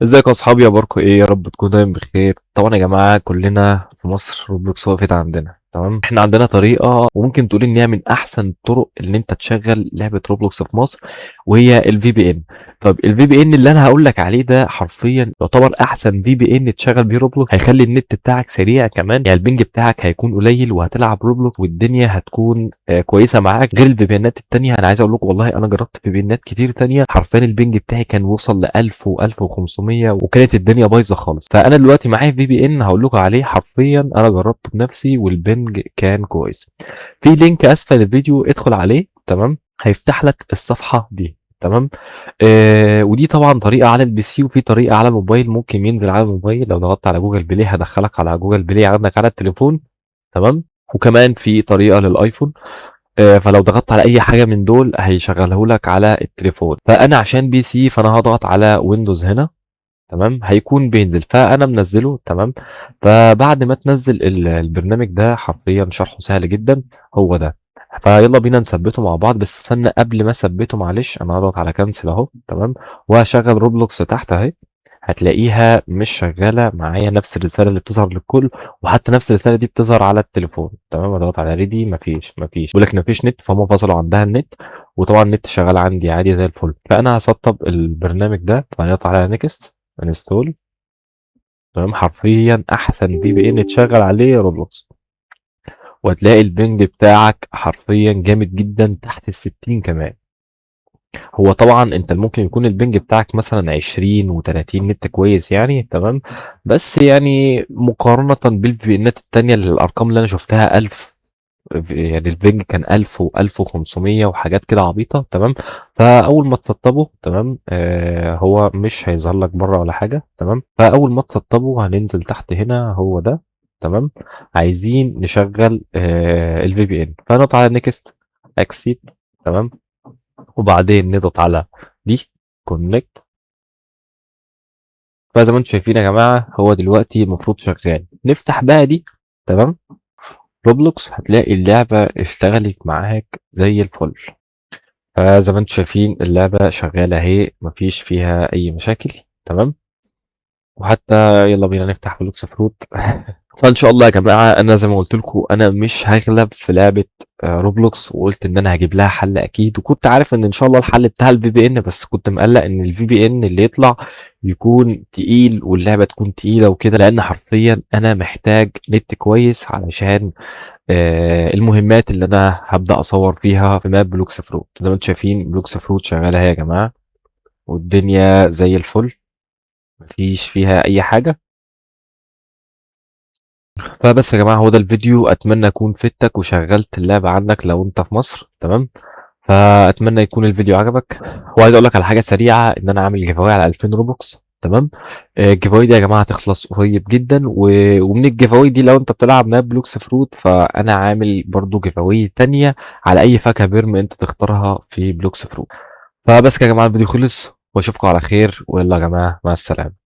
ازيكم يا اصحابي، اخباركم ايه؟ يا رب تكونوا دايما بخير. طبعا يا جماعه كلنا في مصر روبلوكس وقفت عندنا، تمام. احنا عندنا طريقه وممكن تقول ان هي من احسن الطرق ان انت تشغل لعبه روبلوكس في مصر، وهي الفي بي ان. طب الفي بي ان اللي انا هقول لك عليه ده حرفيا يعتبر احسن في بي ان تشغل بيه روبلوكس. هيخلي النت بتاعك سريع كمان، يعني البنج بتاعك هيكون قليل وهتلعب روبلوكس والدنيا هتكون كويسه معاك غير الفي بي انات التانيه. انا عايز اقول لكم والله انا جربت في بي انات كتير تانيه، حرفيا البنج بتاعي كان وصل ل 1000 و1500 وكانت الدنيا بايظه خالص. فانا دلوقتي معايا في بي ان هقول لكم عليه، حرفيا انا جربته بنفسي والبنج كان كويس. في لينك اسفل الفيديو ادخل عليه، تمام، هيفتح لك الصفحه دي، تمام. ودي طبعا طريقه على البي سي وفي طريقه على الموبايل. ممكن ينزل على الموبايل لو ضغطت على جوجل بلاي هدخلك على جوجل بلاي عندك على التليفون، تمام. وكمان في طريقه للايفون. فلو ضغطت على اي حاجه من دول هيشغله لك على التليفون. فانا عشان بي سي فانا هضغط على ويندوز هنا، تمام، هيكون بينزل فانا منزله، تمام. فبعد ما تنزل البرنامج ده حرفيا شرحه سهل جدا، هو ده. فيلا بينا نثبته مع بعض، بس استنى قبل ما اثبته معلش انا هضغط على كنسل اهو، تمام. وهشغل روبلوكس تحت اهي، هتلاقيها مش شغاله معايا نفس الرساله اللي بتظهر للكل، وحتى نفس الرساله دي بتظهر على التليفون، تمام. اضغط على ريدي، مفيش بيقول لك مفيش نت، فهم فصلوا عندها النت. وطبعا النت شغال عندي عادي زي الفل. فانا هسطب البرنامج ده وهنضغط على نيكست انستول، تمام. حرفيا احسن في بي ان تشغل عليه روبلوكس، وهتلاقي البنج بتاعك حرفيا جامد جدا تحت ال60 كمان. هو طبعا انت ممكن يكون البنج بتاعك مثلا 20 و30 نت كويس يعني، تمام. بس يعني مقارنة بالفي بي انات التانية الارقام اللي انا شفتها 1000، يعني البنج كان 1000 و1500 وحاجات كده عبيطة، تمام. فأول ما تسطبه، تمام، هو مش هيظهر لك بره ولا حاجة، تمام. فأول ما تسطبه هننزل تحت هنا، هو ده، تمام. عايزين نشغل الفي بي ان، فنضغط على نيكست اكسيت، تمام. وبعدين نضغط على دي كونكت. فزي ما انتم شايفين يا جماعة هو دلوقتي المفروض شغال. نفتح بقى دي، تمام، روبلوكس، هتلاقي اللعبة اشتغلت معاك زي الفل. فزي ما انتم شايفين اللعبة شغالة اهي، مفيش فيها أي مشاكل، تمام. وحتى يلا بينا نفتح بلوكس فروت. فان شاء الله يا جماعه انا زي ما قلت لكم انا مش هغلب في لعبه روبلوكس، وقلت ان انا هجيب لها حل اكيد، وكنت عارف ان شاء الله الحل بتاع الفي بي ان، بس كنت مقلق ان الفي بي ان اللي يطلع يكون تقيل واللعبه تكون تقيله وكده، لان حرفيا انا محتاج نت كويس علشان المهمات اللي انا هبدا اصور فيها في ماب بلوكس فروت. زي ما انتم شايفين بلوكس فروت شغاله اهي يا جماعه، والدنيا زي الفل، مفيش فيها اي حاجه. فبس يا جماعة هو ده الفيديو، أتمنى أكون فدتك وشغلت اللعبة عندك لو أنت في مصر، تمام. فأتمنى يكون الفيديو عجبك. وعايز أقول لك على حاجة سريعة، إن أنا عامل جيف أواي على 2000 روبوكس، تمام. الجيف أواي دي يا جماعة هتخلص قريب جدا، ومن الجيف أواي دي لو أنت بتلعب ماب بلوكس فروت فأنا عامل برضو جيف أواي تانية على أي فاكهة بيرم أنت تختارها في بلوكس فروت. فبس كده يا جماعة الفيديو خلص، وأشوفكم على خير، ويلا يا جماعة مع السلامة.